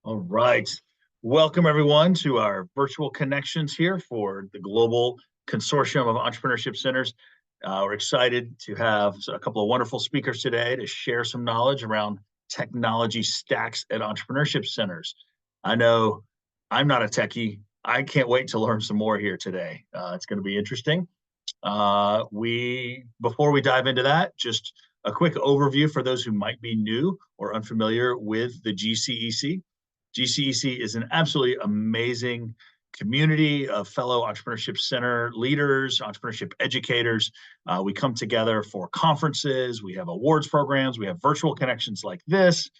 All right. Welcome, everyone, to our virtual connections here for the Global Consortium of Entrepreneurship Centers. We're excited to have a couple of wonderful speakers today to share some knowledge around technology stacks at entrepreneurship centers. I know I'm not a techie. I can't wait to learn some more here today. It's going to be interesting. Before we dive into that, just a quick overview for those who might be new or unfamiliar with the GCEC. GCEC is an absolutely amazing community of fellow entrepreneurship center leaders, entrepreneurship educators. We come together for conferences, we have awards programs, we have virtual connections like this.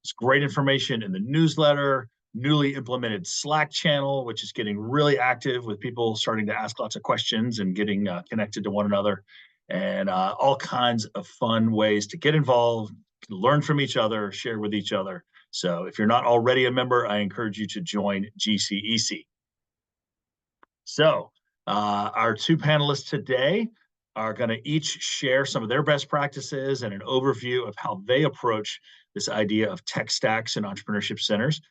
It's great information in the newsletter, newly implemented Slack channel, which is getting really active with people starting to ask lots of questions and getting connected to one another, and all kinds of fun ways to get involved, learn from each other, share with each other. So if you're not already a member, I encourage you to join GCEC. So our two panelists today are going to each share some of their best practices and an overview of how they approach this idea of tech stacks and entrepreneurship centers.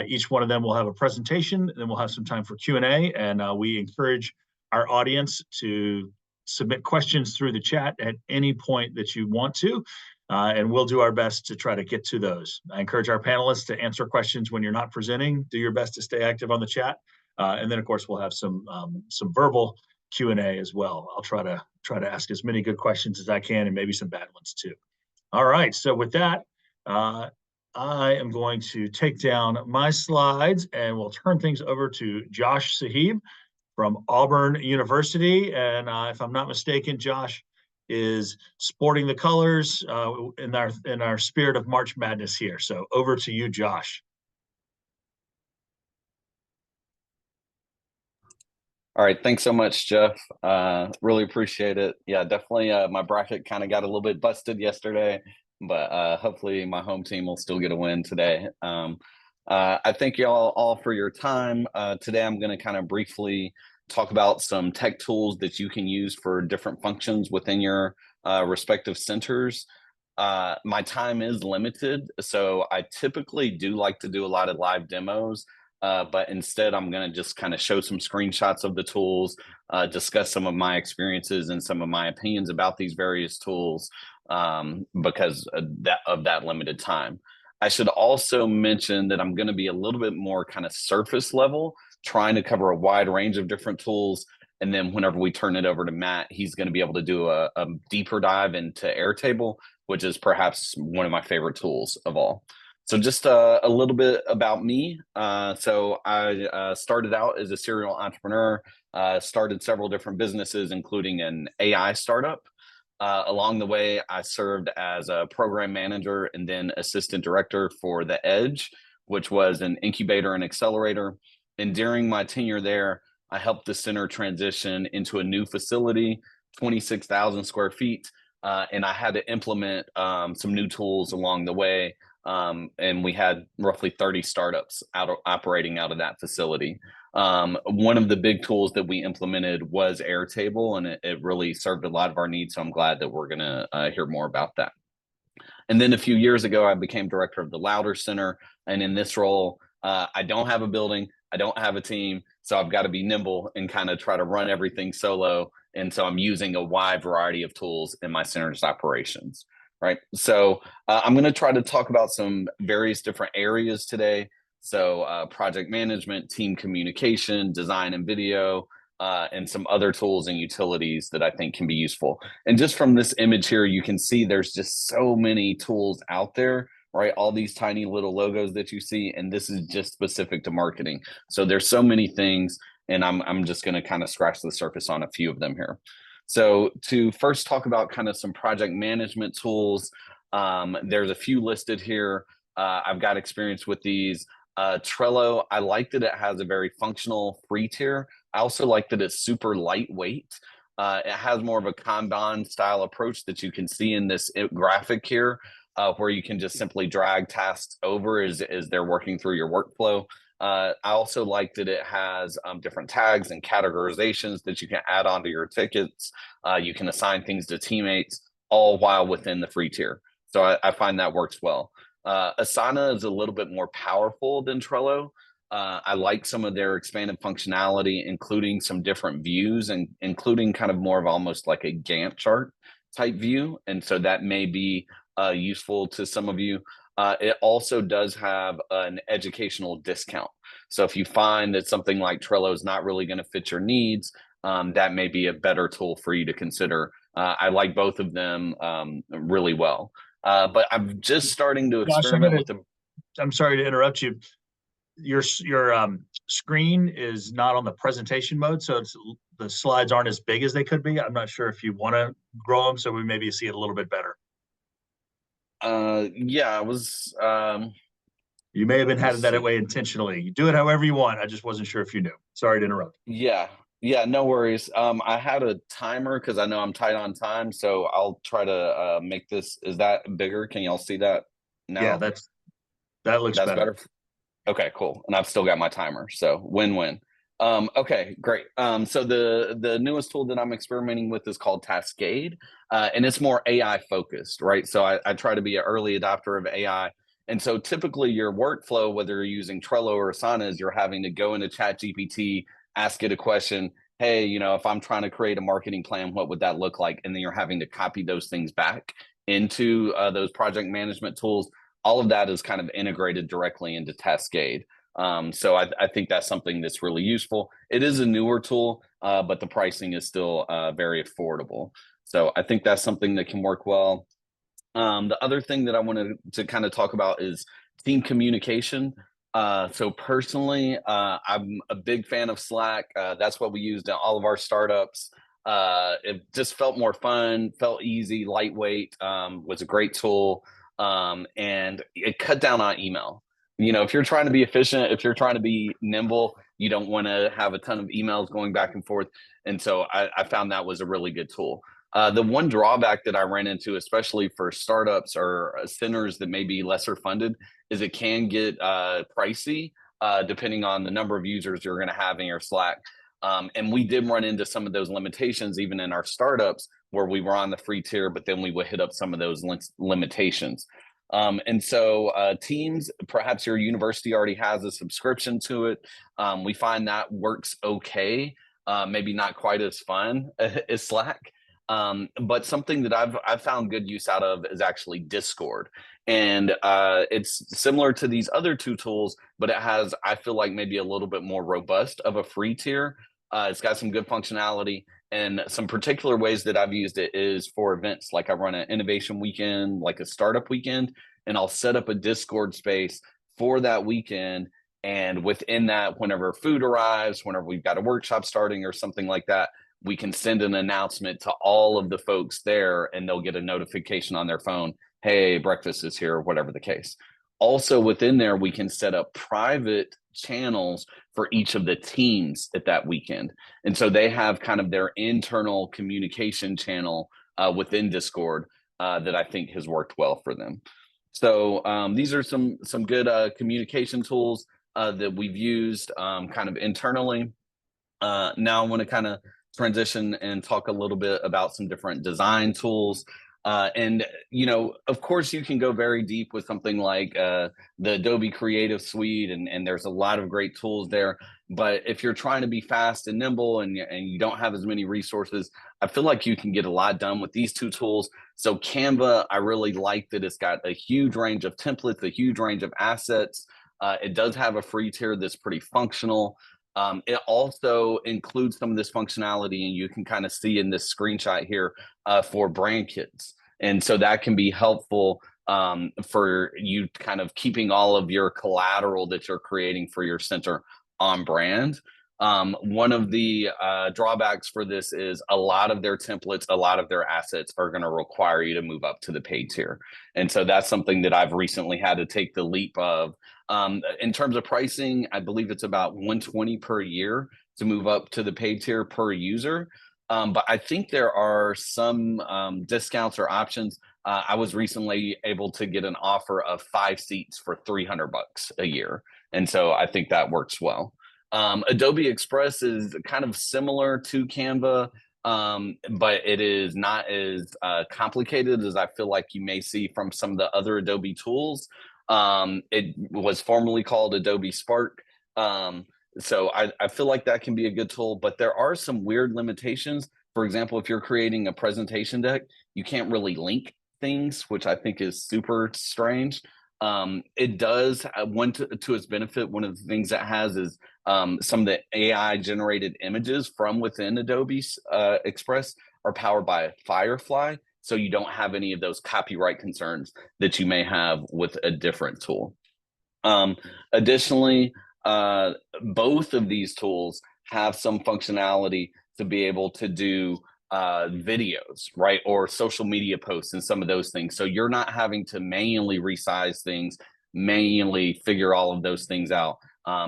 Each one of them will have a presentation, and then we'll have some time for Q&A, and we encourage our audience to submit questions through the chat at any point that you want to. And we'll do our best to try to get to those. I encourage our panelists to answer questions when you're not presenting. Do your best to stay active on the chat. And then, of course, we'll have some verbal Q&A as well. I'll try to ask as many good questions as I can, and maybe some bad ones too. All right, so with that, I am going to take down my slides, and we'll turn things over to Josh Sahib from Auburn University. And if I'm not mistaken, Josh is sporting the colors in our spirit of March Madness here. So over to you, Josh. All right, thanks so much, Jeff. Really appreciate it. Yeah, definitely my bracket kind of got a little bit busted yesterday, but hopefully my home team will still get a win today. I thank you all for your time. Today I'm going to kind of briefly talk about some tech tools that you can use for different functions within your respective centers. My time is limited, so I typically do like to do a lot of live demos, but instead I'm going to just kind of show some screenshots of the tools, discuss some of my experiences and some of my opinions about these various tools because of that limited time. I should also mention that I'm going to be a little bit more kind of surface level, trying to cover a wide range of different tools. And then whenever we turn it over to Matt, he's going to be able to do a deeper dive into Airtable, which is perhaps one of my favorite tools of all. So just a little bit about me. So I started out as a serial entrepreneur, started several different businesses, including an AI startup. Along the way, I served as a program manager and then assistant director for The Edge, which was an incubator and accelerator. And during my tenure there, I helped the center transition into a new facility, 26,000 square feet, and I had to implement some new tools along the way. And we had roughly 30 startups operating out of that facility. One of the big tools that we implemented was Airtable, and it really served a lot of our needs. So I'm glad that we're going to hear more about that. And then a few years ago, I became director of the Louder Center. And in this role, I don't have a building, I don't have a team, so I've got to be nimble and kind of try to run everything solo. And so I'm using a wide variety of tools in my center's operations. Right. So I'm going to try to talk about some various different areas today. So project management, team communication, design and video, and some other tools and utilities that I think can be useful. And just from this image here, you can see there's just so many tools out there, right? All these tiny little logos that you see, and this is just specific to marketing. So there's so many things, and I'm just going to kind of scratch the surface on a few of them here. So to first talk about kind of some project management tools, there's a few listed here. I've got experience with these. Trello, I like that it has a very functional free tier. I also like that it's super lightweight. It has more of a Kanban style approach that you can see in this graphic here, where you can just simply drag tasks over as they're working through your workflow. I also like that it has different tags and categorizations that you can add onto your tickets. You can assign things to teammates, all while within the free tier. So I find that works well. Asana is a little bit more powerful than Trello. I like some of their expanded functionality, including some different views and including kind of more of almost like a Gantt chart type view. And so that may be useful to some of you. It also does have an educational discount. So if you find that something like Trello is not really going to fit your needs, that may be a better tool for you to consider. I like both of them really well. But I'm just starting to Josh, experiment with them. I'm sorry to interrupt you. Your screen is not on the presentation mode, so the slides aren't as big as they could be. I'm not sure if you want to grow them so we maybe see it a little bit better. Yeah, I was. You may have been Let's headed that see. way intentionally. You do it however you want. I just wasn't sure if you knew. Sorry to interrupt. Yeah, yeah, no worries. I had a timer because I know I'm tight on time, so I'll try to make this. Is that bigger? Can y'all see that Yeah, now? that looks That's better. better. Okay, cool. And I've still got my timer, so win-win. Okay, great. So the newest tool that I'm experimenting with is called Cascade, and it's more AI focused, right? So I try to be an early adopter of AI. And so typically your workflow, whether you're using Trello or Asana, is you're having to go into Chat GPT, ask it a question. Hey, if I'm trying to create a marketing plan, what would that look like? And then you're having to copy those things back into those project management tools. All of that is kind of integrated directly into Cascade. So I think that's something that's really useful. It is a newer tool, but the pricing is still very affordable. So I think that's something that can work well. The other thing that I wanted to kind of talk about is team communication. So personally, I'm a big fan of Slack. That's what we used in all of our startups. It just felt more fun, felt easy, lightweight, was a great tool. And it cut down on email. If you're trying to be efficient, if you're trying to be nimble, you don't want to have a ton of emails going back and forth. And so I found that was a really good tool. The one drawback that I ran into, especially for startups or centers that may be lesser funded, is it can get pricey depending on the number of users you're going to have in your Slack. And we did run into some of those limitations even in our startups where we were on the free tier, but then we would hit up some of those limitations. And so Teams, perhaps your university already has a subscription to it. We find that works okay, maybe not quite as fun as Slack. But something that I've found good use out of is actually Discord. And it's similar to these other two tools, but it has, I feel like, maybe a little bit more robust of a free tier. It's got some good functionality. And some particular ways that I've used it is for events. Like I run an innovation weekend, like a startup weekend, and I'll set up a Discord space for that weekend. And within that, whenever food arrives, whenever we've got a workshop starting or something like that, we can send an announcement to all of the folks there and they'll get a notification on their phone. Hey, breakfast is here, whatever the case. Also within there, we can set up private channels for each of the teams at that weekend. And so they have kind of their internal communication channel within Discord that I think has worked well for them. So these are some good communication tools that we've used kind of internally. Now I want to kind of transition and talk a little bit about some different design tools. And, of course, you can go very deep with something like the Adobe Creative Suite, and there's a lot of great tools there. But if you're trying to be fast and nimble and you don't have as many resources, I feel like you can get a lot done with these two tools. So Canva, I really like that it's got a huge range of templates, a huge range of assets. It does have a free tier that's pretty functional. It also includes some of this functionality, and you can kind of see in this screenshot here for brand kits. And so that can be helpful for you kind of keeping all of your collateral that you're creating for your center on brand. One of the drawbacks for this is a lot of their templates, a lot of their assets are going to require you to move up to the paid tier. And so that's something that I've recently had to take the leap of. In terms of pricing, I believe it's about $120 per year to move up to the paid tier per user. But I think there are some discounts or options. I was recently able to get an offer of 5 seats for $300 a year. And so I think that works well. Adobe Express is kind of similar to Canva, but it is not as complicated as I feel like you may see from some of the other Adobe tools. It was formerly called Adobe Spark. So I feel like that can be a good tool, but there are some weird limitations. For example, if you're creating a presentation deck, you can't really link things, which I think is super strange. It does one to its benefit. One of the things that has is some of the AI generated images from within Adobe Express are powered by Firefly, so you don't have any of those copyright concerns that you may have with a different tool. Additionally, both of these tools have some functionality to be able to do videos, right? Or social media posts and some of those things. So you're not having to manually resize things, manually figure all of those things out.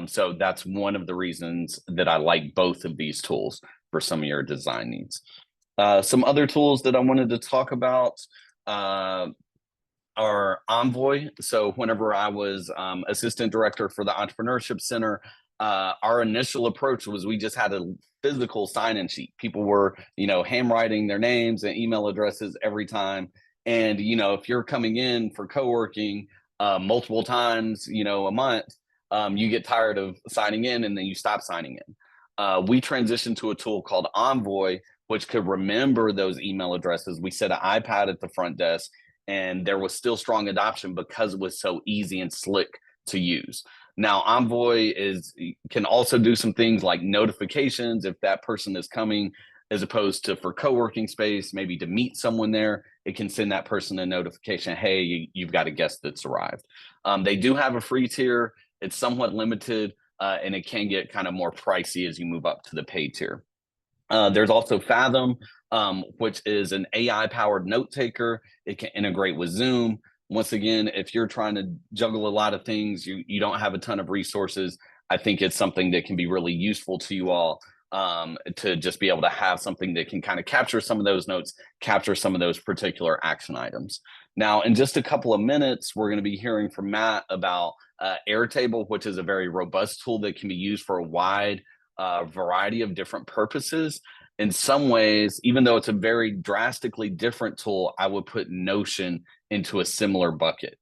So that's one of the reasons that I like both of these tools for some of your design needs. Some other tools that I wanted to talk about are Envoy. So whenever I was assistant director for the Entrepreneurship Center, our initial approach was we just had a physical sign-in sheet. People were, handwriting their names and email addresses every time. And, if you're coming in for co-working multiple times, a month, you get tired of signing in and then you stop signing in. We transitioned to a tool called Envoy, which could remember those email addresses. We set an iPad at the front desk, and there was still strong adoption because it was so easy and slick to use. Now, Envoy can also do some things like notifications if that person is coming, as opposed to for co-working space, maybe to meet someone there, it can send that person a notification, hey, you've got a guest that's arrived. They do have a free tier. It's somewhat limited, and it can get kind of more pricey as you move up to the paid tier. There's also Fathom, which is an AI-powered note taker. It can integrate with Zoom. Once again, if you're trying to juggle a lot of things, you don't have a ton of resources, I think it's something that can be really useful to you all, to just be able to have something that can kind of capture some of those notes, capture some of those particular action items. Now, in just a couple of minutes, we're going to be hearing from Matt about Airtable, which is a very robust tool that can be used for a wide variety of different purposes. In some ways, even though it's a very drastically different tool, I would put Notion into a similar bucket.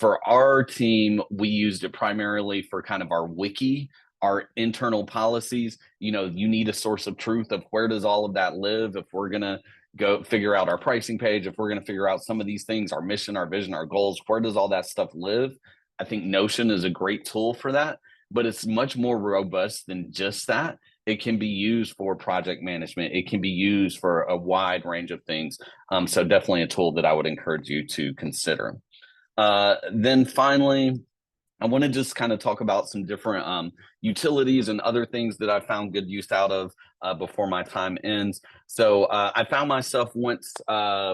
For our team, we used it primarily for kind of our wiki, our internal policies. You need a source of truth of where does all of that live. If we're going to go figure out our pricing page, if we're going to figure out some of these things, our mission, our vision, our goals, where does all that stuff live? I think Notion is a great tool for that, but it's much more robust than just that. It can be used for project management. It can be used for a wide range of things. So definitely a tool that I would encourage you to consider. Then finally, I want to just kind of talk about some different utilities and other things that I found good use out of before my time ends. So I found myself once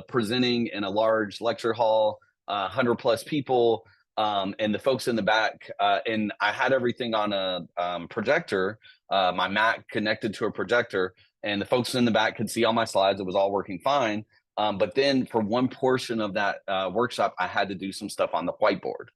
presenting in a large lecture hall, 100 plus people, and the folks in the back, and I had everything on a projector, my Mac connected to a projector, and the folks in the back could see all my slides. It was all working fine. But then for one portion of that workshop, I had to do some stuff on the whiteboard.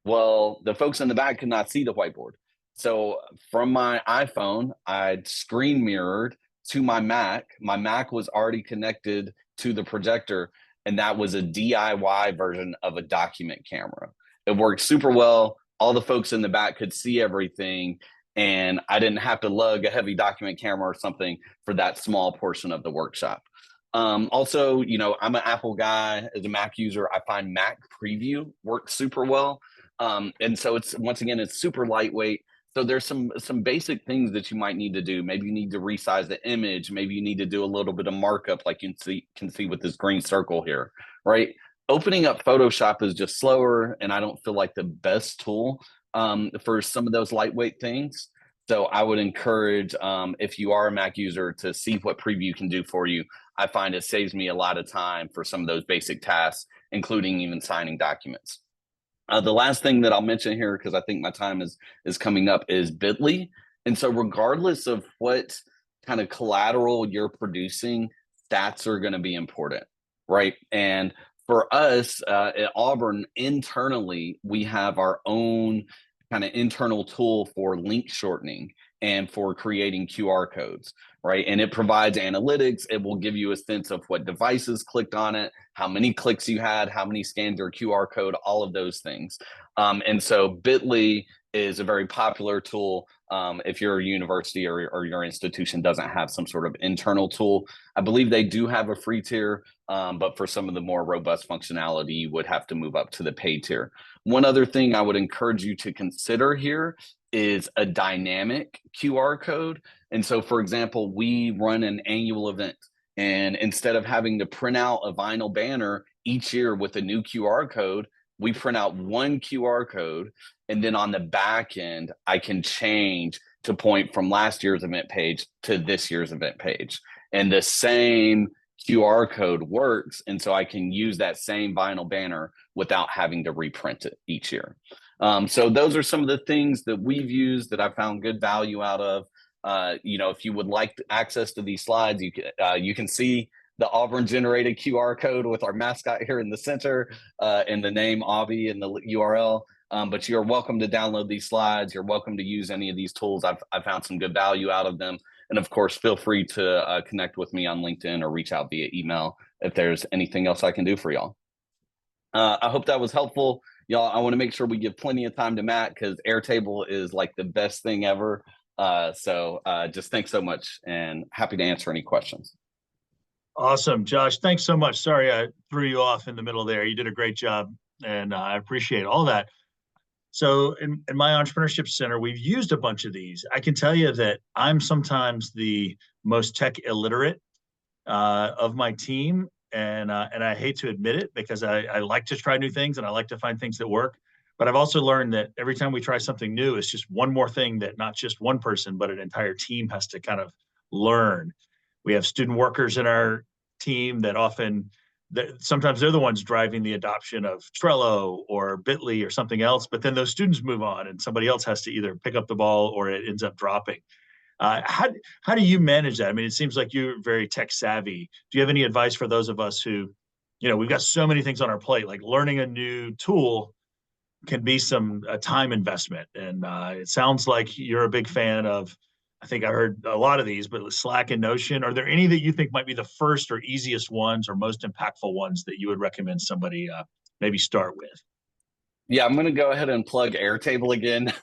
Well, the folks in the back could not see the whiteboard. So from my iPhone, I'd screen mirrored to my Mac. My Mac was already connected to the projector, and that was a DIY version of a document camera. It worked super well. All the folks in the back could see everything, and I didn't have to lug a heavy document camera or something for that small portion of the workshop. Also, I'm an Apple guy. As a Mac user, I find Mac Preview works super well. And so it's super lightweight. So there's some basic things that you might need to do. Maybe you need to resize the image. Maybe you need to do a little bit of markup, like you can see with this green circle here, right? Opening up Photoshop is just slower, and I don't feel like the best tool for some of those lightweight things. So I would encourage, if you are a Mac user, to see what Preview can do for you. I find it saves me a lot of time for some of those basic tasks, including even signing documents. The last thing that I'll mention here, because I think my time is coming up, is Bitly. And so regardless of what kind of collateral you're producing, stats are going to be important, right? And for us at Auburn, internally, we have our own kind of internal tool for link shortening. and for creating QR codes, right? And it provides analytics. It will give you a sense of what devices clicked on it, how many clicks you had, how many scanned your QR code, all of those things. And so Bitly is a very popular tool. If your university or your institution doesn't have some sort of internal tool, I believe they do have a free tier, but for some of the more robust functionality, you would have to move up to the paid tier. One other thing I would encourage you to consider here is a dynamic QR code. And so, for example, we run an annual event, and instead of having to print out a vinyl banner each year with a new QR code, we print out one QR code, and then on the back end, I can change to point from last year's event page to this year's event page. And the same QR code works. And so I can use that same vinyl banner without having to reprint it each year. So those are some of the things that we've used that I found good value out of. If you would like access to these slides, you can see the Auburn generated QR code with our mascot here in the center, and the name Avi and the URL. But you're welcome to download these slides. You're welcome to use any of these tools. I've found some good value out of them. And of course, feel free to connect with me on LinkedIn or reach out via email if there's anything else I can do for y'all. I hope that was helpful. Y'all, I want to make sure we give plenty of time to Matt because Airtable is like the best thing ever. So just thanks so much, and happy to answer any questions. Awesome, Josh. Thanks so much. Sorry I threw you off in the middle there. You did a great job, and I appreciate all that. So in my entrepreneurship center, we've used a bunch of these. I can tell you that I'm sometimes the most tech illiterate of my team, and I hate to admit it because I like to try new things and I like to find things that work. But I've also learned that every time we try something new, it's just one more thing that not just one person, but an entire team has to kind of learn. We have student workers in our team that sometimes they're the ones driving the adoption of Trello or Bitly or something else, but then those students move on and somebody else has to either pick up the ball or it ends up dropping. How do you manage that? I mean, it seems like you're very tech savvy. Do you have any advice for those of us who, we've got so many things on our plate, like learning a new tool can be a time investment. And it sounds like you're a big fan of, I think I heard a lot of these, but Slack and Notion. Are there any that you think might be the first or easiest ones or most impactful ones that you would recommend somebody maybe start with? Yeah, I'm going to go ahead and plug Airtable again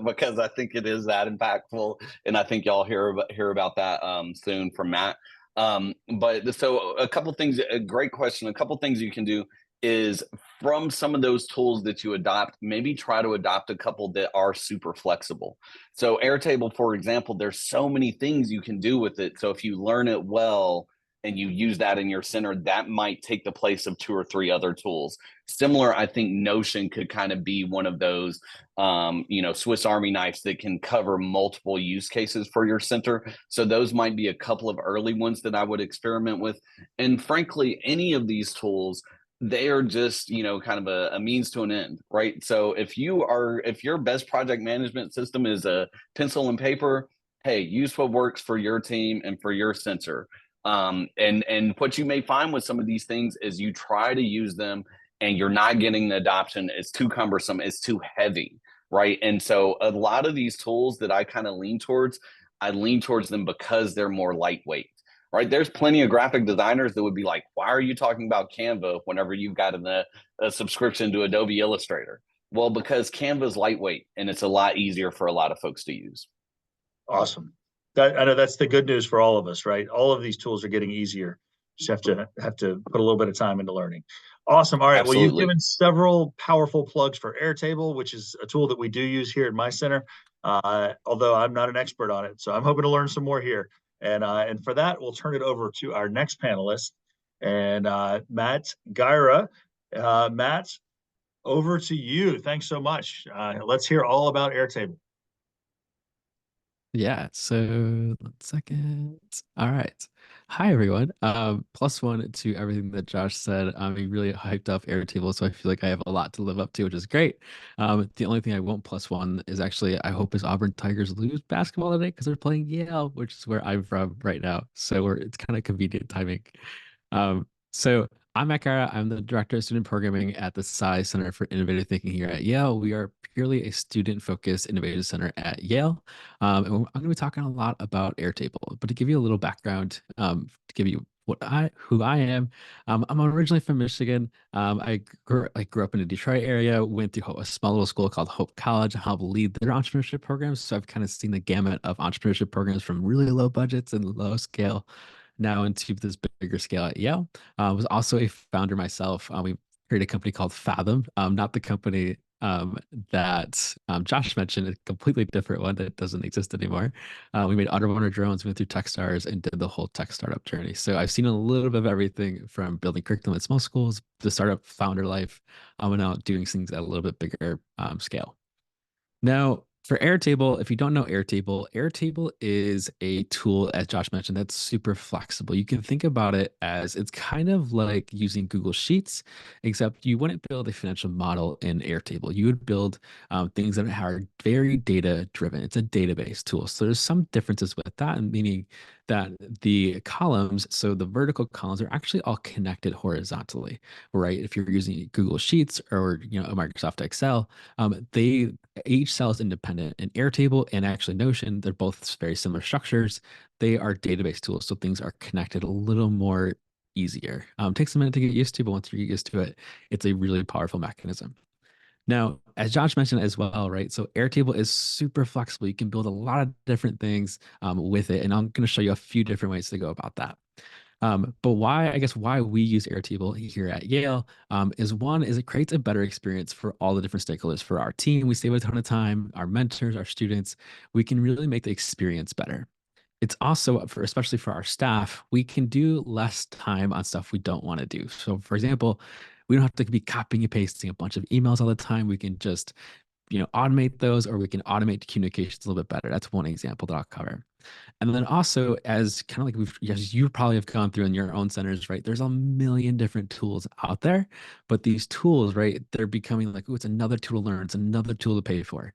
because I think it is that impactful, and I think y'all hear about that soon from Matt. But so a couple things, a great question. A couple things you can do is from some of those tools that you adopt, maybe try to adopt a couple that are super flexible. So Airtable, for example, there's so many things you can do with it. So if you learn it well and you use that in your center, that might take the place of 2 or 3 other tools. Similar, I think Notion could kind of be one of those, Swiss Army knives that can cover multiple use cases for your center. So those might be a couple of early ones that I would experiment with. And frankly, any of these tools, they are just, kind of a means to an end, right? So if your best project management system is a pencil and paper, hey, use what works for your team and for your center. And what you may find with some of these things is you try to use them and you're not getting the adoption. It's too cumbersome. It's too heavy, right? And so a lot of these tools that I kind of I lean towards them because they're more lightweight. Right, there's plenty of graphic designers that would be like, why are you talking about Canva whenever you've got a subscription to Adobe Illustrator? Well, because Canva is lightweight and it's a lot easier for a lot of folks to use. Awesome. I know that's the good news for all of us, right? All of these tools are getting easier. Just have to put a little bit of time into learning. Awesome. All right. Absolutely. Well, you've given several powerful plugs for Airtable, which is a tool that we do use here at my center, although I'm not an expert on it. So I'm hoping to learn some more here. And for that, we'll turn it over to our next panelist, and Matt Gyra. Matt, over to you. Thanks so much. Let's hear all about Airtable. Yeah, so 1 second. All right. Hi, everyone. +1 to everything that Josh said. I'm really hyped up Airtable, so I feel like I have a lot to live up to, which is great. The only thing I won't +1 is actually I hope his Auburn Tigers lose basketball today because they're playing Yale, which is where I'm from right now. So it's kind of convenient timing. So I'm Matt Cara. I'm the Director of Student Programming at the SCI Center for Innovative Thinking here at Yale. We are purely a student-focused innovation center at Yale. And I'm going to be talking a lot about Airtable. But to give you a little background, to give you who I am, I'm originally from Michigan. I grew up in the Detroit area, went to a small little school called Hope College, and helped lead their entrepreneurship programs. So I've kind of seen the gamut of entrepreneurship programs from really low budgets and low scale now into this bigger scale at Yale. I was also a founder myself. We created a company called Fathom, not the company that Josh mentioned, a completely different one that doesn't exist anymore. We made underwater drones, went through Techstars, and did the whole tech startup journey. So I've seen a little bit of everything from building curriculum at small schools, the startup founder life, and now doing things at a little bit bigger scale. Now, for Airtable, if you don't know Airtable, Airtable is a tool, as Josh mentioned, that's super flexible. You can think about it as it's kind of like using Google Sheets, except you wouldn't build a financial model in Airtable. You would build things that are very data driven. It's a database tool. So there's some differences with that, meaning that the columns, so the vertical columns are actually all connected horizontally, right? If you're using Google Sheets or a Microsoft Excel, they each cell is independent. In Airtable and actually Notion, they're both very similar structures. They are database tools, so things are connected a little more easier. Takes a minute to get used to, but once you get used to it, it's a really powerful mechanism. Now, as Josh mentioned as well, right? So Airtable is super flexible. You can build a lot of different things with it, and I'm going to show you a few different ways to go about that. But why we use Airtable here at Yale is it creates a better experience for all the different stakeholders. For our team, we save a ton of time, our mentors, our students, we can really make the experience better. It's also especially for our staff, we can do less time on stuff we don't want to do. So for example, we don't have to be copying and pasting a bunch of emails all the time. We can just automate those, or we can automate communications a little bit better. That's one example that I'll cover. And then also, as kind of like as you probably have gone through in your own centers, right? There's a million different tools out there, but these tools, right? They're becoming like, oh, it's another tool to learn, it's another tool to pay for.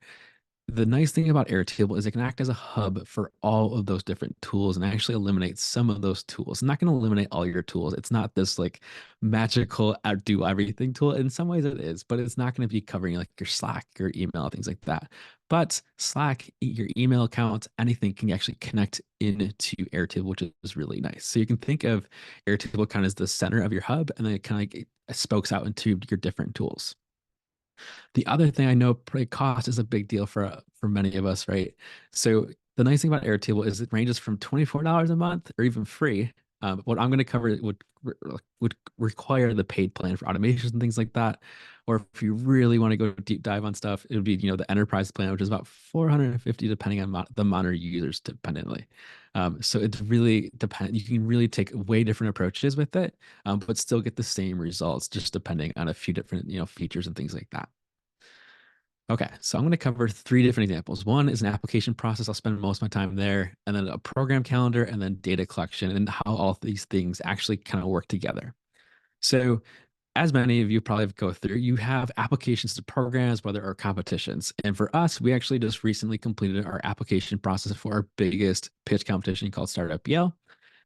The nice thing about Airtable is it can act as a hub for all of those different tools and actually eliminate some of those tools. It's not going to eliminate all your tools. It's not this like magical outdo everything tool. In some ways it is, but it's not going to be covering like your Slack, your email, things like that. But Slack, your email accounts, anything can actually connect into Airtable, which is really nice. So you can think of Airtable kind of as the center of your hub, and then it kind of like spokes out into your different tools. The other thing I know, cost is a big deal for many of us, right? So the nice thing about Airtable is it ranges from $24 a month or even free. What I'm going to cover would require the paid plan for automations and things like that. Or if you really want to go deep dive on stuff, it would be the enterprise plan, which is about 450 depending on the amount of users dependently. So it's really depend. You can really take way different approaches with it, but still get the same results, just depending on a few different features and things like that. Okay, so I'm going to cover three different examples. One is an application process. I'll spend most of my time there, and then a program calendar, and then data collection, and how all these things actually kind of work together. So, as many of you probably go through, you have applications to programs, whether or competitions. And for us, we actually just recently completed our application process for our biggest pitch competition called Startup Yale.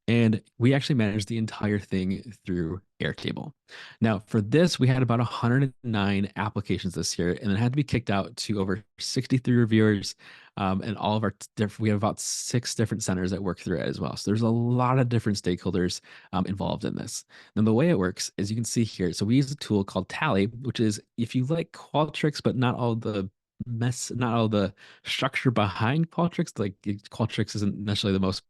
And we actually managed the entire thing through Airtable. Now, for this, we had about 109 applications this year, and it had to be kicked out to over 63 reviewers. And all of we have about 6 different centers that work through it as well. So there's a lot of different stakeholders involved in this. And the way it works is you can see here. So we use a tool called Tally, which is if you like Qualtrics, but not all the structure behind Qualtrics, like Qualtrics isn't necessarily the most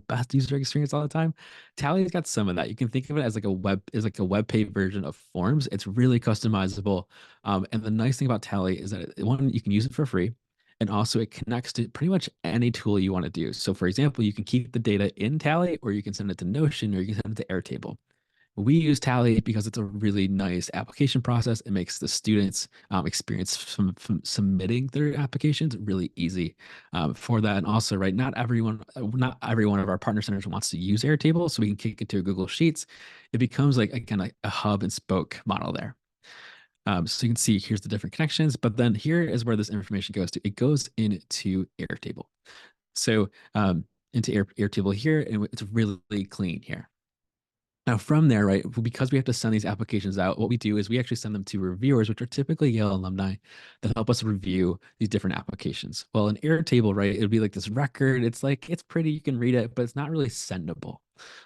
best user experience all the time. Tally's got some of that. You can think of it as like a web page version of Forms. It's really customizable. And the nice thing about Tally is that one, you can use it for free. And also it connects to pretty much any tool you want to do. So for example, you can keep the data in Tally, or you can send it to Notion, or you can send it to Airtable. We use Tally because it's a really nice application process. It makes the students experience from submitting their applications really easy for that. And also, right, not every one of our partner centers wants to use Airtable, so we can kick it to Google Sheets. It becomes like again a hub and spoke model there. So you can see here's the different connections, but then here is where this information goes to. It goes into Airtable. So into Airtable here, and it's really clean here. Now, from there, right, because we have to send these applications out, what we do is we actually send them to reviewers, which are typically Yale alumni that help us review these different applications. Well, an Airtable, right, it would be like this record. It's like, it's pretty, you can read it, but it's not really sendable.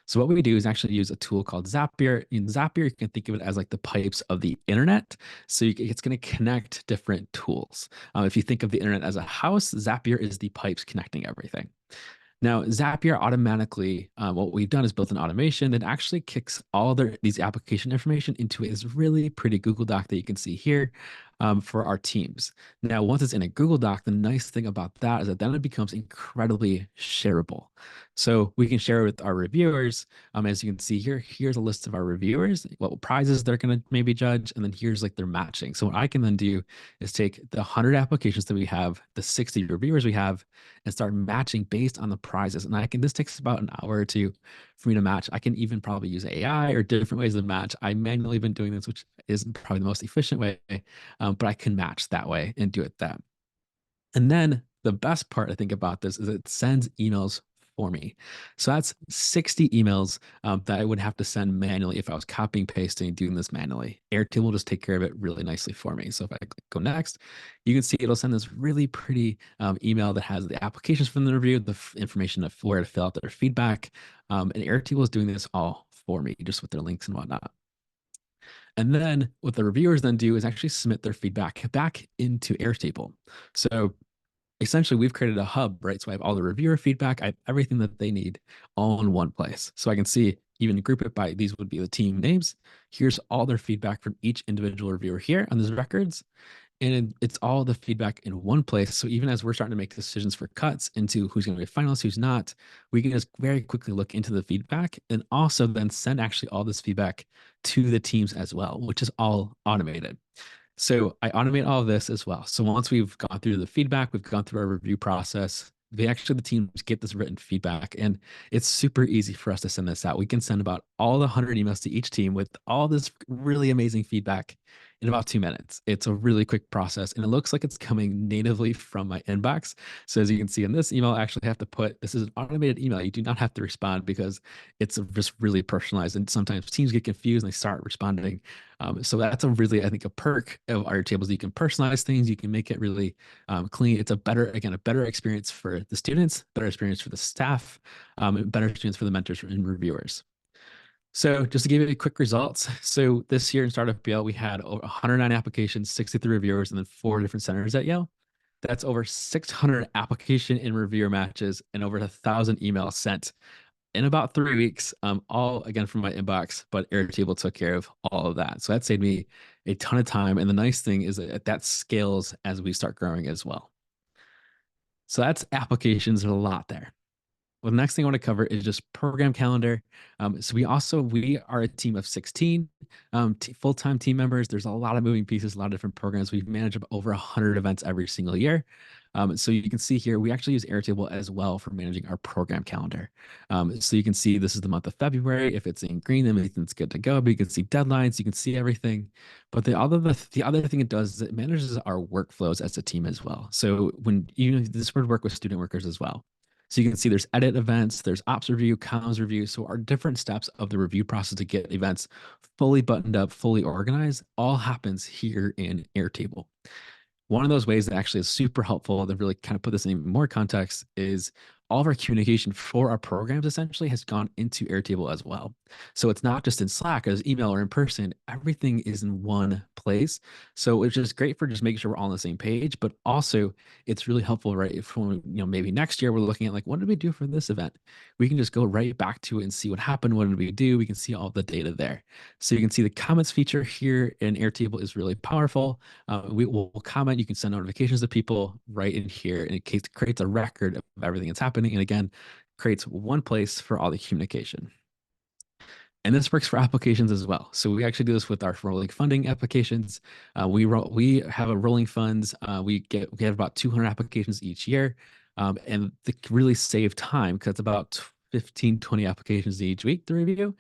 So what we do is actually use a tool called Zapier. In Zapier, you can think of it as like the pipes of the internet. So it's going to connect different tools. If you think of the internet as a house, Zapier is the pipes connecting everything. Now, Zapier automatically, what we've done is built an automation that actually kicks all these application information into this really pretty Google Doc that you can see here for our teams. Now, once it's in a Google Doc, the nice thing about that is that then it becomes incredibly shareable. So we can share it with our reviewers. As you can see here, here's a list of our reviewers, what prizes they're going to maybe judge, and then here's like their matching. So what I can then do is take the 100 applications that we have, the 60 reviewers we have, and start matching based on the prizes. And this takes about an hour or two for me to match. I can even probably use AI or different ways to match. I manually been doing this, which isn't probably the most efficient way, but I can match that way and do it that. And then the best part I think about this is it sends emails for me. So that's 60 emails that I would have to send manually if I was copying, pasting, doing this manually. Airtable will just take care of it really nicely for me. So if I go next, you can see it'll send this really pretty email that has the applications from the review, the information of where to fill out their feedback. And Airtable is doing this all for me, just with their links and whatnot. And then what the reviewers then do is actually submit their feedback back into Airtable. So essentially we've created a hub, right? So I have all the reviewer feedback, I have everything that they need all in one place. So I can see, even group it by, these would be the team names. Here's all their feedback from each individual reviewer here on these records. And it's all the feedback in one place. So even as we're starting to make decisions for cuts into who's going to be a finalist, who's not, we can just very quickly look into the feedback and also then send actually all this feedback to the teams as well, which is all automated. So I automate all of this as well. So once we've gone through the feedback, we've gone through our review process, the teams get this written feedback, and it's super easy for us to send this out. We can send about all the 100 emails to each team with all this really amazing feedback in about 2 minutes. It's a really quick process, and it looks like it's coming natively from my inbox. So as you can see in this email, I actually have to put, this is an automated email. You do not have to respond because it's just really personalized. And sometimes teams get confused and they start responding. So that's a really, I think, a perk of Airtables. You can personalize things. You can make it really clean. It's a better experience for the students, better experience for the staff, better experience for the mentors and reviewers. So just to give you quick results. So this year in Startup Yale, we had over 109 applications, 63 reviewers, and then 4 different centers at Yale. That's over 600 application and reviewer matches and over 1,000 emails sent in about 3 weeks, all again from my inbox, but Airtable took care of all of that. So that saved me a ton of time. And the nice thing is that scales as we start growing as well. So that's applications. There's a lot there. Well, the next thing I want to cover is just program calendar. So we are a team of 16 full-time team members. There's a lot of moving pieces, a lot of different programs. We've managed over 100 events every single year. So you can see here, we actually use Airtable as well for managing our program calendar. So you can see this is the month of February. If it's in green, then everything's good to go. But you can see deadlines, you can see everything. But the other thing it does is it manages our workflows as a team as well. So this would work with student workers as well. So you can see there's edit events, there's ops review, comms review. So our different steps of the review process to get events fully buttoned up, fully organized, all happens here in Airtable. One of those ways that actually is super helpful to really kind of put this in more context is all of our communication for our programs essentially has gone into Airtable as well. So it's not just in Slack or email or in person, everything is in one place. So it's just great for just making sure we're all on the same page, but also it's really helpful, right? If maybe next year we're looking at like, what did we do for this event? We can just go right back to it and see what happened. What did we do? We can see all the data there. So you can see the comments feature here in Airtable is really powerful. We will comment. You can send notifications to people right in here, and it creates a record of everything that's happening. And again, creates one place for all the communication. And this works for applications as well. So we actually do this with our rolling funding applications. We have a rolling funds. We have about 200 applications each year, and they really save time because it's about 15, 20 applications each week to review.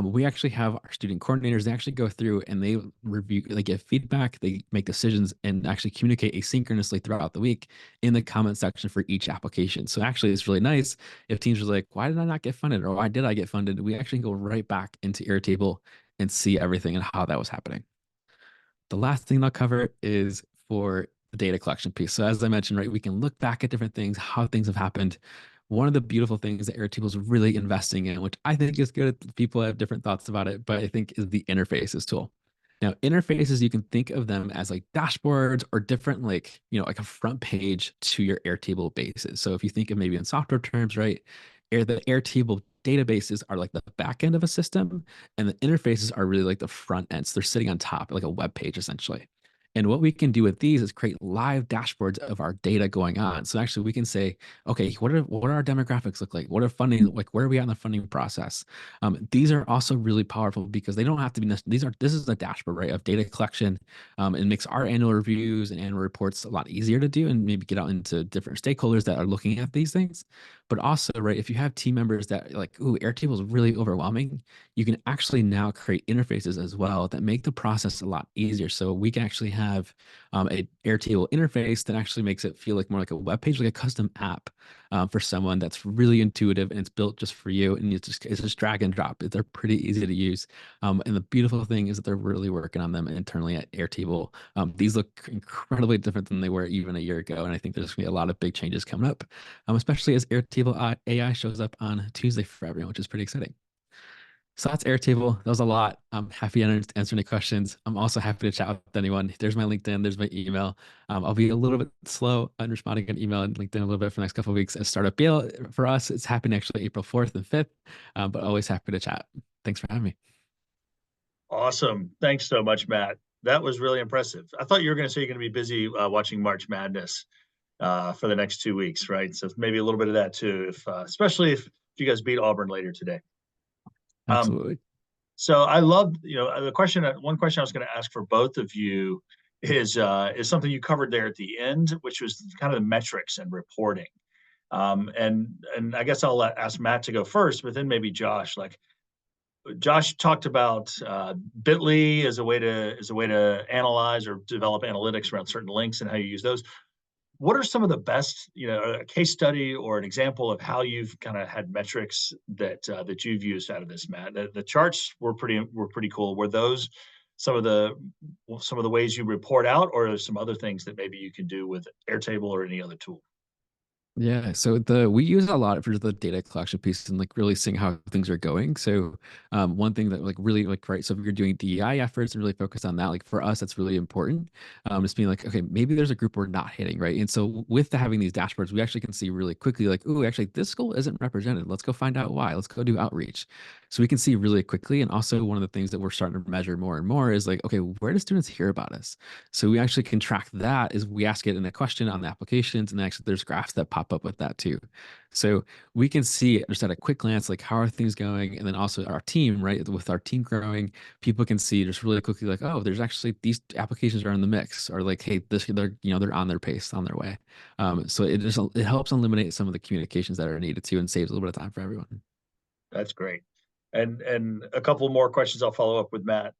We actually have our student coordinators, they actually go through and they review, they give feedback, they make decisions and actually communicate asynchronously throughout the week in the comment section for each application. So actually it's really nice if teams are like, why did I not get funded? Or why did I get funded? We actually go right back into Airtable and see everything and how that was happening. The last thing I'll cover is for the data collection piece. So as I mentioned, right, we can look back at different things, how things have happened. One of the beautiful things that Airtable is really investing in, which I think is good, people have different thoughts about it, but I think is the interfaces tool. Now, interfaces, you can think of them as like dashboards or different, like, like a front page to your Airtable bases. So if you think of maybe in software terms, right, the Airtable databases are like the back end of a system, and the interfaces are really like the front ends. They're sitting on top, like a web page essentially. And what we can do with these is create live dashboards of our data going on. So actually we can say, okay, what are our demographics look like? What are funding, like where are we at in the funding process? These are also really powerful because they don't have to be, this is a dashboard, right, of data collection. It makes our annual reviews and annual reports a lot easier to do and maybe get out into different stakeholders that are looking at these things. But also, right, if you have team members that are like, ooh, Airtable is really overwhelming, you can actually now create interfaces as well that make the process a lot easier. So we can actually have a Airtable interface that actually makes it feel like more like a web page, like a custom app for someone that's really intuitive and it's built just for you. And it's just drag and drop. They're pretty easy to use. And the beautiful thing is that they're really working on them internally at Airtable. These look incredibly different than they were even a year ago. And I think there's going to be a lot of big changes coming up, especially as Airtable AI shows up on Tuesday for everyone, which is pretty exciting. So that's Airtable. That was a lot. I'm happy to answer any questions. I'm also happy to chat with anyone. There's my LinkedIn. There's my email. I'll be a little bit slow on responding on email and LinkedIn a little bit for the next couple of weeks. As Startup Yale for us, it's happening actually April 4th and 5th, but always happy to chat. Thanks for having me. Awesome. Thanks so much, Matt. That was really impressive. I thought you were going to say you're going to be busy watching March Madness for the next 2 weeks, right? So maybe a little bit of that too, especially if you guys beat Auburn later today. Absolutely. So I love, the question. One question I was going to ask for both of you is something you covered there at the end, which was kind of the metrics and reporting. And I guess I'll ask Matt to go first, but then maybe Josh. Like Josh talked about Bitly as a way to analyze or develop analytics around certain links and how you use those. What are some of the best, a case study or an example of how you've kind of had metrics that you've used out of this, Matt? The charts were pretty cool. Were those some of the ways you report out, or are there some other things that maybe you can do with Airtable or any other tool? Yeah, so we use a lot for the data collection piece and like really seeing how things are going. So one thing that like really like right, so if you're doing DEI efforts and really focus on that, like for us, that's really important. Just being like, okay, maybe there's a group we're not hitting, right? And so with having these dashboards, we actually can see really quickly, like, oh, actually this school isn't represented. Let's go find out why. Let's go do outreach. So we can see really quickly. And also one of the things that we're starting to measure more and more is like, okay, where do students hear about us? So we actually can track that is we ask it in a question on the applications, and actually there's graphs that pop up with that too. So we can see just at a quick glance, like how are things going? And then also our team, right? With our team growing, people can see just really quickly, like, oh, there's actually these applications are in the mix, or like, hey, they're on their pace, on their way. So it helps eliminate some of the communications that are needed to and saves a little bit of time for everyone. That's great. And a couple more questions I'll follow up with Matt.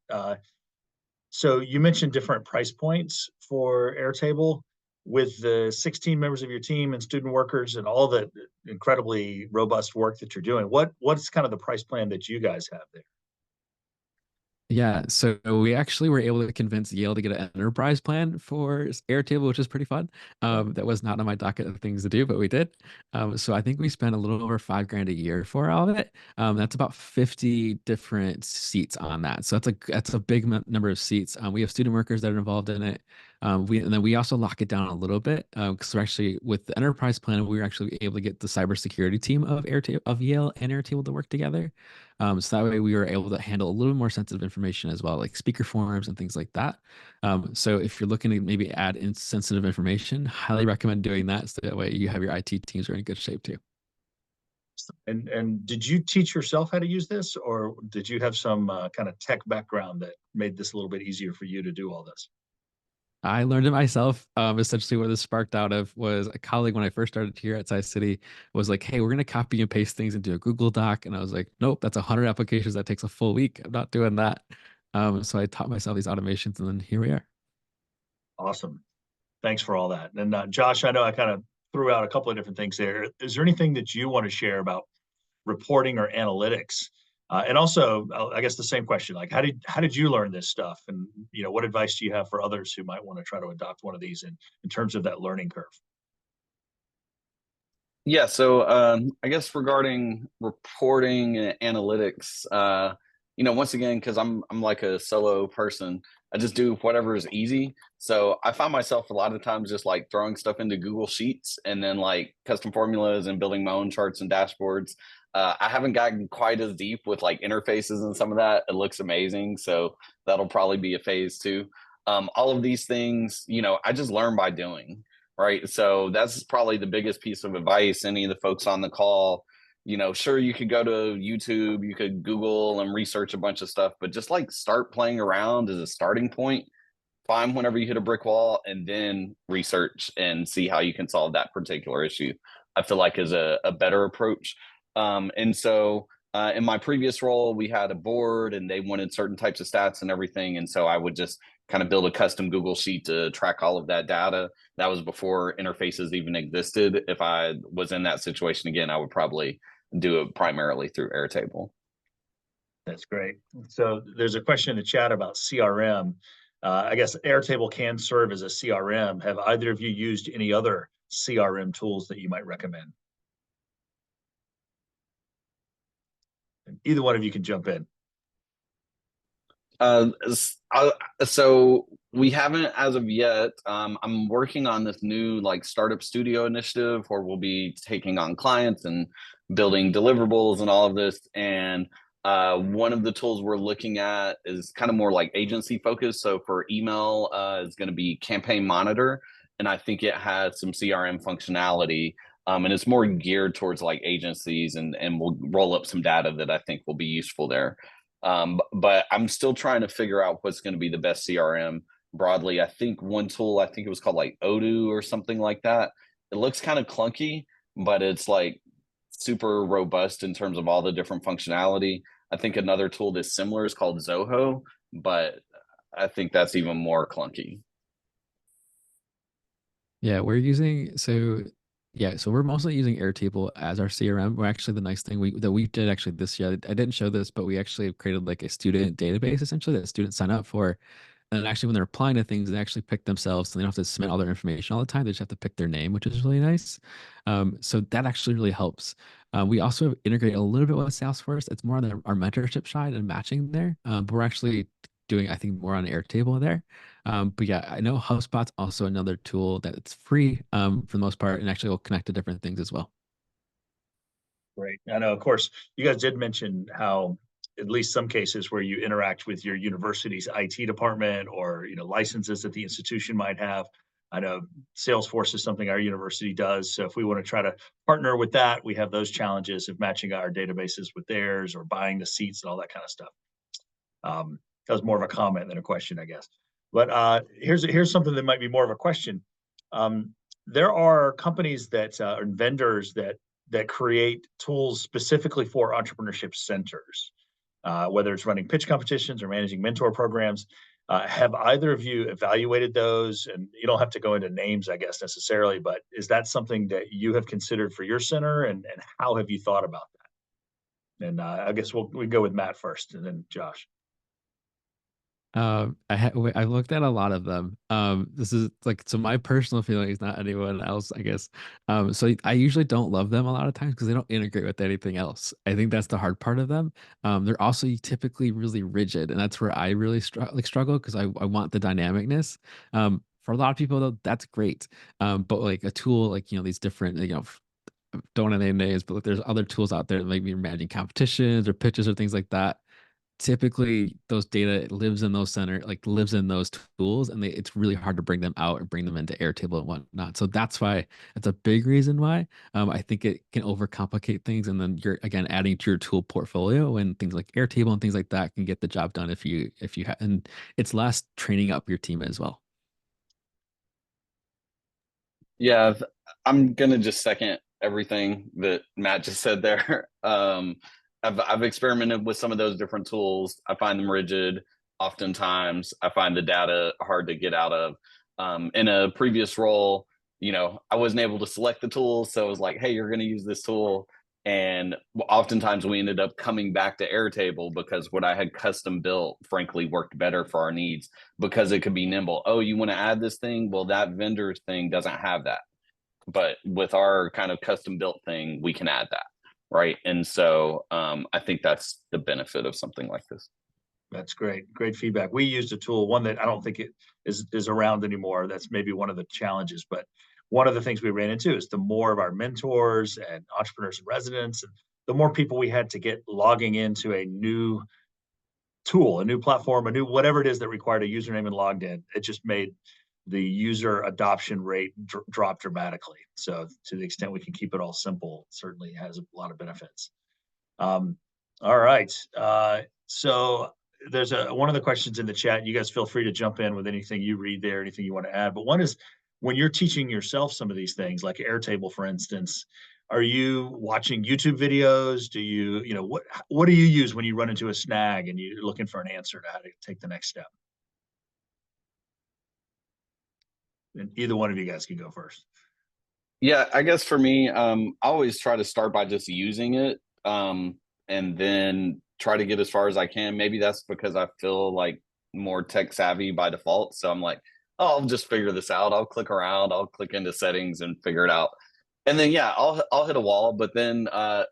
So you mentioned different price points for Airtable with the 16 members of your team and student workers and all the incredibly robust work that you're doing. What's kind of the price plan that you guys have there? Yeah, so we actually were able to convince Yale to get an enterprise plan for Airtable, which is pretty fun. That was not on my docket of things to do, but we did. So I think we spent a little over $5,000 a year for all of it. That's about 50 different seats on that. So that's a big number of seats. We have student workers that are involved in it. And then we also lock it down a little bit because we're actually with the enterprise plan, we were actually able to get the cybersecurity team of Yale and Airtable to work together. So that way we were able to handle a little more sensitive information as well, like speaker forms and things like that. So if you're looking to maybe add in sensitive information, highly recommend doing that. So that way you have your IT teams are in good shape too. And did you teach yourself how to use this, or did you have some kind of tech background that made this a little bit easier for you to do all this? I learned it myself. Essentially, what this sparked out of was a colleague when I first started here at Sci City was like, "Hey, we're gonna copy and paste things into a Google Doc," and I was like, "Nope, that's 100 applications. That takes a full week. I'm not doing that." So I taught myself these automations, and then here we are. Awesome. Thanks for all that. And Josh, I know I kind of threw out a couple of different things there. Is there anything that you want to share about reporting or analytics? And also, I guess the same question: like, how did you learn this stuff? And what advice do you have for others who might want to try to adopt one of these in terms of that learning curve? Yeah, so I guess regarding reporting and analytics, once again, because I'm like a solo person, I just do whatever is easy. So I find myself a lot of times just like throwing stuff into Google Sheets and then like custom formulas and building my own charts and dashboards. I haven't gotten quite as deep with like interfaces and some of that. It looks amazing, so that'll probably be a phase two. All of these things, I just learn by doing, right? So that's probably the biggest piece of advice. Any of the folks on the call, sure, you could go to YouTube, you could Google and research a bunch of stuff, but just like start playing around as a starting point. Find whenever you hit a brick wall and then research and see how you can solve that particular issue. I feel like is a better approach. And so in my previous role, we had a board and they wanted certain types of stats and everything. And so I would just kind of build a custom Google sheet to track all of that data. That was before interfaces even existed. If I was in that situation again, I would probably do it primarily through Airtable. That's great. So there's a question in the chat about CRM. I guess Airtable can serve as a CRM. Have either of you used any other CRM tools that you might recommend? And either one of you can jump in. Uh, so we haven't as of yet. I'm working on this new like startup studio initiative where we'll be taking on clients and building deliverables and all of this. And one of the tools we're looking at is kind of more like agency focused. So for email, it's going to be Campaign Monitor, and I think it has some CRM functionality. And it's more geared towards like agencies, and we'll roll up some data that I think will be useful there. But I'm still trying to figure out what's going to be the best CRM broadly. I think one tool, I think it was called like Odoo or something like that. It looks kind of clunky, but it's like super robust in terms of all the different functionality. I think another tool that's similar is called Zoho, but I think that's even more clunky. Yeah, we're using so yeah, so we're mostly using Airtable as our CRM. We're actually the nice thing we did actually this year. I didn't show this, but we actually created like a student database essentially that students sign up for. And actually when they're applying to things, they actually pick themselves, so they don't have to submit all their information all the time. They just have to pick their name, which is really nice. So that actually really helps. We also integrate a little bit with Salesforce. It's more on our mentorship side and matching there. But we're actually doing, I think, more on Airtable there. But yeah, I know HubSpot's also another tool that it's free for the most part, and actually will connect to different things as well. Great. I know, of course, you guys did mention how, at least some cases where you interact with your university's IT department or licenses that the institution might have. I know Salesforce is something our university does. So if we want to try to partner with that, we have those challenges of matching our databases with theirs or buying the seats and all that kind of stuff. That was more of a comment than a question, I guess. But here's something that might be more of a question. There are companies that and vendors that create tools specifically for entrepreneurship centers, whether it's running pitch competitions or managing mentor programs. Have either of you evaluated those? And you don't have to go into names, I guess, necessarily, but is that something that you have considered for your center, and how have you thought about that? And I guess we go with Matt first, and then Josh. I've looked at a lot of them. This is like, so my personal feeling is not anyone else, I guess. So I usually don't love them a lot of times because they don't integrate with anything else. I think that's the hard part of them. They're also typically really rigid, and that's where I really struggle because I want the dynamicness. For a lot of people though, that's great. But like a tool like these different don't want to name names, but like, there's other tools out there that maybe managing competitions or pitches or things like that. Typically those data lives in those lives in those tools, and it's really hard to bring them out or bring them into Airtable and whatnot. So that's why it's a big reason why I think it can overcomplicate things, and then you're again adding to your tool portfolio, and things like Airtable and things like that can get the job done if you and it's less training up your team as well. Yeah, I'm gonna just second everything that Matt just said there. I've experimented with some of those different tools. I find them rigid. Oftentimes, I find the data hard to get out of. In a previous role, I wasn't able to select the tool, so I was like, "Hey, you're going to use this tool," and oftentimes we ended up coming back to Airtable because what I had custom built, frankly, worked better for our needs because it could be nimble. Oh, you want to add this thing? Well, that vendor's thing doesn't have that. But with our kind of custom built thing, we can add that. Right. And so I think that's the benefit of something like this. That's great. Great feedback. We used a tool, one that I don't think it is around anymore. That's maybe one of the challenges. But one of the things we ran into is the more of our mentors and entrepreneurs and residents, and the more people we had to get logging into a new tool, a new platform, a new whatever it is that required a username and logged in, it just made the user adoption rate drop dramatically. So to the extent we can keep it all simple, it certainly has a lot of benefits. All right. So there's one of the questions in the chat. You guys feel free to jump in with anything you read there, anything you want to add. But one is, when you're teaching yourself some of these things, like Airtable, for instance, are you watching YouTube videos? Do you, what do you use when you run into a snag and you're looking for an answer to how to take the next step? And either one of you guys can go first. Yeah, I guess for me, I always try to start by just using it, and then try to get as far as I can. Maybe that's because I feel like more tech savvy by default. So I'm like, oh, I'll just figure this out. I'll click around, I'll click into settings and figure it out. And then yeah, I'll hit a wall. But then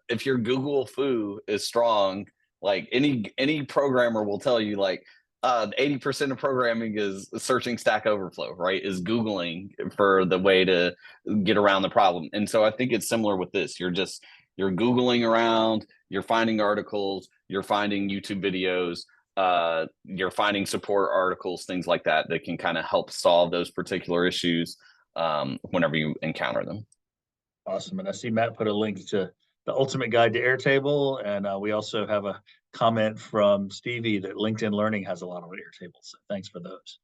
if your Google foo is strong, like any programmer will tell you, like 80% of programming is searching Stack Overflow, right? Is Googling for the way to get around the problem. And so I think it's similar with this. You're Googling around, you're finding articles, you're finding YouTube videos, you're finding support articles, things like that that can kind of help solve those particular issues whenever you encounter them. Awesome. And I see Matt put a link to the ultimate guide to Airtable. And we also have a comment from Stevie that LinkedIn Learning has a lot of Airtables. So thanks for those.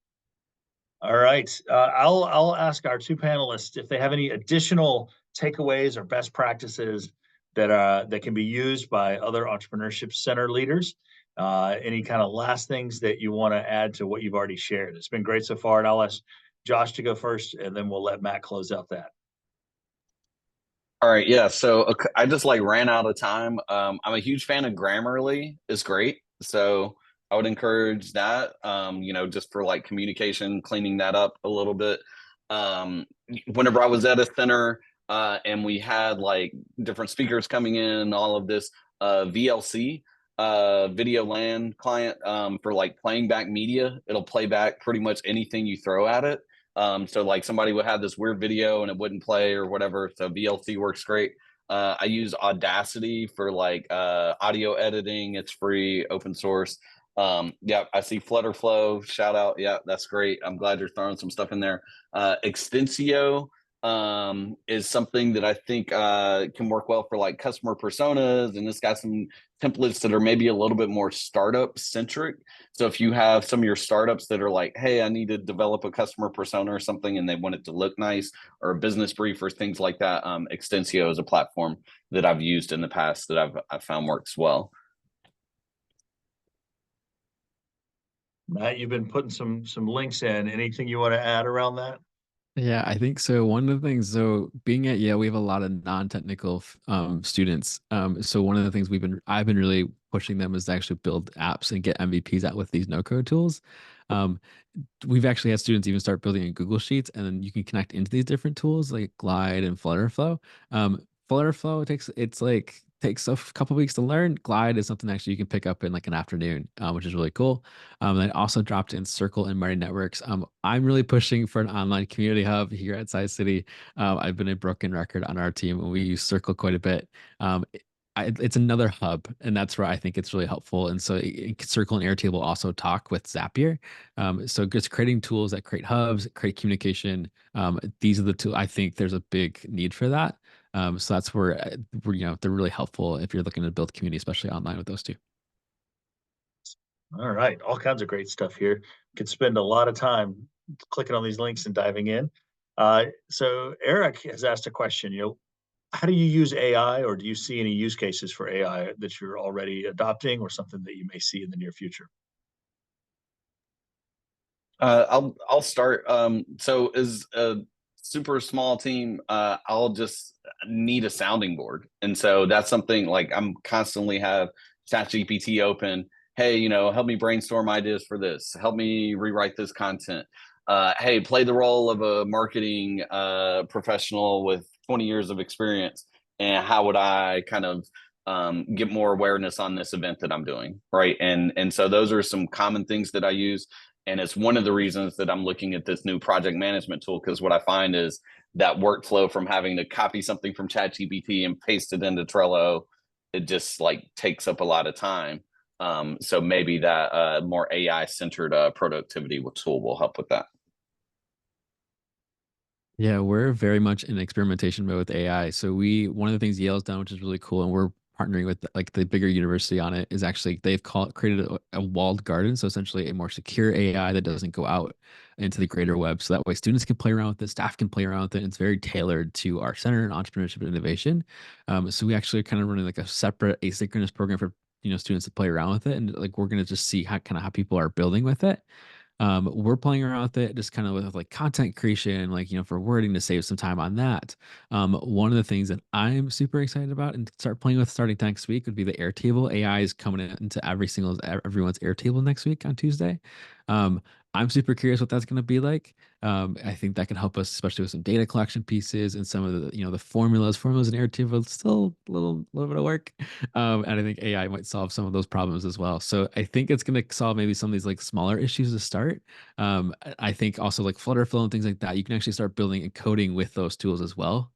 All right. I'll ask our two panelists if they have any additional takeaways or best practices that can be used by other entrepreneurship center leaders. Any kind of last things that you want to add to what you've already shared? It's been great so far. And I'll ask Josh to go first, and then we'll let Matt close out that. All right, yeah. So I just like ran out of time. I'm a huge fan of Grammarly. It's great. So I would encourage that. Just for like communication, cleaning that up a little bit. Whenever I was at a center and we had like different speakers coming in, all of this VLC, video LAN client for like playing back media. It'll play back pretty much anything you throw at it. So like somebody would have this weird video and it wouldn't play or whatever. So VLC works great. I use Audacity for like audio editing. It's free, open source. Yeah, I see Flutterflow. Shout out. Yeah, that's great. I'm glad you're throwing some stuff in there. Extensio is something that I think can work well for like customer personas, and it's got some templates that are maybe a little bit more startup centric. So if you have some of your startups that are like, hey, I need to develop a customer persona or something, and they want it to look nice, or a business brief or things like that, Extensio is a platform that I've used in the past that I've found works well. Matt, you've been putting some links in. Anything you want to add around that? Yeah, I think so. One of the things, so being at Yale, we have a lot of non-technical students. So one of the things I've been really pushing them is to actually build apps and get MVPs out with these no-code tools. We've actually had students even start building in Google Sheets, and then you can connect into these different tools like Glide and Flutterflow. Flutterflow takes a couple weeks to learn. Glide is something actually you can pick up in like an afternoon, which is really cool. And I also dropped in Circle and Mighty Networks. I'm really pushing for an online community hub here at SciCity. I've been a broken record on our team, and we use Circle quite a bit. It's another hub, and that's where I think it's really helpful. And so Circle and Airtable also talk with Zapier. So just creating tools that create hubs, create communication. These are the tools. I think there's a big need for that. So that's where they're really helpful if you're looking to build community, especially online with those two. All right, all kinds of great stuff here. Could spend a lot of time clicking on these links and diving in. So Eric has asked a question, how do you use AI, or do you see any use cases for AI that you're already adopting or something that you may see in the near future? I'll start. So as a super small team, I'll just need a sounding board, and so that's something like I'm constantly have ChatGPT open. Hey, help me brainstorm ideas for this. Help me rewrite this content. Hey, play the role of a marketing professional with 20 years of experience, and how would I kind of get more awareness on this event that I'm doing, right? And so those are some common things that I use, and it's one of the reasons that I'm looking at this new project management tool, because what I find is that workflow from having to copy something from ChatGPT and paste it into Trello, it just like takes up a lot of time. So maybe that more AI centered productivity tool will help with that. Yeah, we're very much in experimentation mode with AI. So one of the things Yale's done, which is really cool, and we're partnering with like the bigger university on it, is actually created a walled garden. So essentially a more secure AI that doesn't go out into the greater web. So that way students can play around with it, staff can play around with it. And it's very tailored to our center in entrepreneurship and innovation. So we actually are kind of running like a separate asynchronous program for students to play around with it. And like we're gonna just see how people are building with it. We're playing around with it just kind of with like content creation, like, for wording to save some time on that. One of the things that I'm super excited about and start playing with starting next week would be the Airtable. AI is coming into everyone's Airtable next week on Tuesday. Um, I'm super curious what that's going to be like. I think that can help us, especially with some data collection pieces and some of the formulas in Airtable. It's still a little bit of work. And I think AI might solve some of those problems as well. So I think it's going to solve maybe some of these like smaller issues to start. I think also like Flutterflow and things like that, you can actually start building and coding with those tools as well.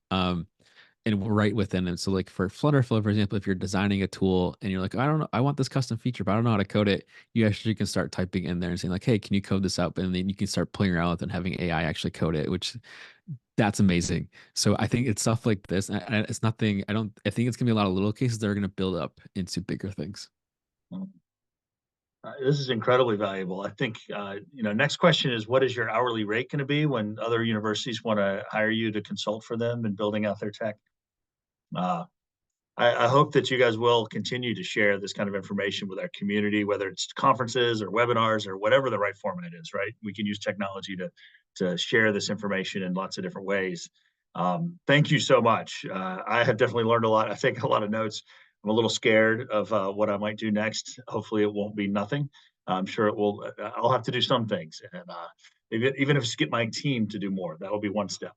And right within them. So like for Flutterflow, for example, if you're designing a tool and you're like, I don't know, I want this custom feature, but I don't know how to code it, you actually can start typing in there and saying like, hey, can you code this up? And then you can start playing around with it and having AI actually code it, which that's amazing. So I think it's stuff like this. It's nothing, I think it's gonna be a lot of little cases that are gonna build up into bigger things. This is incredibly valuable. I think, next question is, what is your hourly rate going to be when other universities want to hire you to consult for them in building out their tech? Uh, I hope that you guys will continue to share this kind of information with our community, whether it's conferences or webinars or whatever the right format is, right? We can use technology to share this information in lots of different ways. Thank you so much. I have definitely learned a lot. I've taken a lot of notes. I'm a little scared of what I might do next. Hopefully it won't be nothing. I'm sure it will. I'll have to do some things. And even if it's get my team to do more, that'll be one step.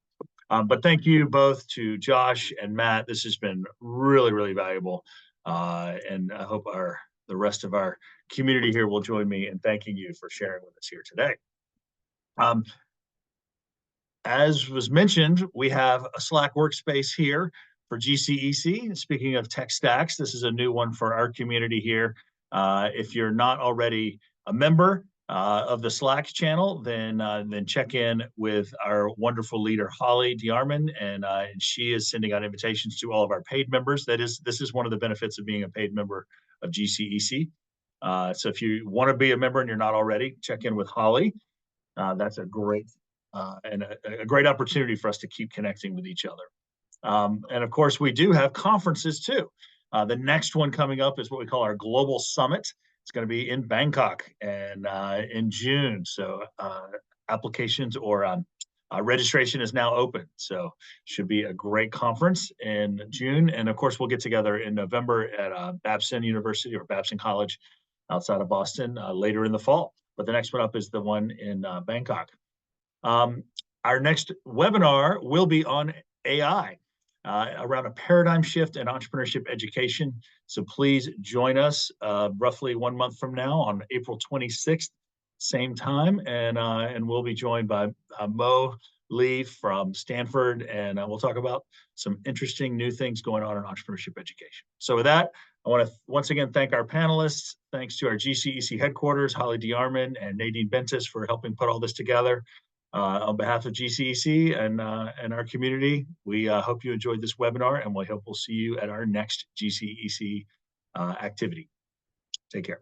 But thank you both to Josh and Matt. This has been really, really valuable. And I hope the rest of our community here will join me in thanking you for sharing with us here today. As was mentioned, we have a Slack workspace here for GCEC. Speaking of tech stacks, this is a new one for our community here. If you're not already a member of the Slack channel, then check in with our wonderful leader, Holly Diarman, and she is sending out invitations to all of our paid members. This is one of the benefits of being a paid member of GCEC. So if you want to be a member and you're not already, check in with Holly. That's a great and a great opportunity for us to keep connecting with each other. And of course, we do have conferences too. The next one coming up is what we call our Global Summit. It's going to be in Bangkok and in June. So applications or registration is now open. So should be a great conference in June. And of course, we'll get together in November at Babson University or Babson College outside of Boston later in the fall. But the next one up is the one in Bangkok. Our next webinar will be on AI, around a paradigm shift in entrepreneurship education. So please join us roughly 1 month from now on April 26th, same time. And we'll be joined by Mo Lee from Stanford. And we'll talk about some interesting new things going on in entrepreneurship education. So with that, I want to once again thank our panelists. Thanks to our GCEC headquarters, Holly Diarman and Nadine Bentis, for helping put all this together. On behalf of GCEC and our community, we hope you enjoyed this webinar, and we hope we'll see you at our next GCEC activity. Take care.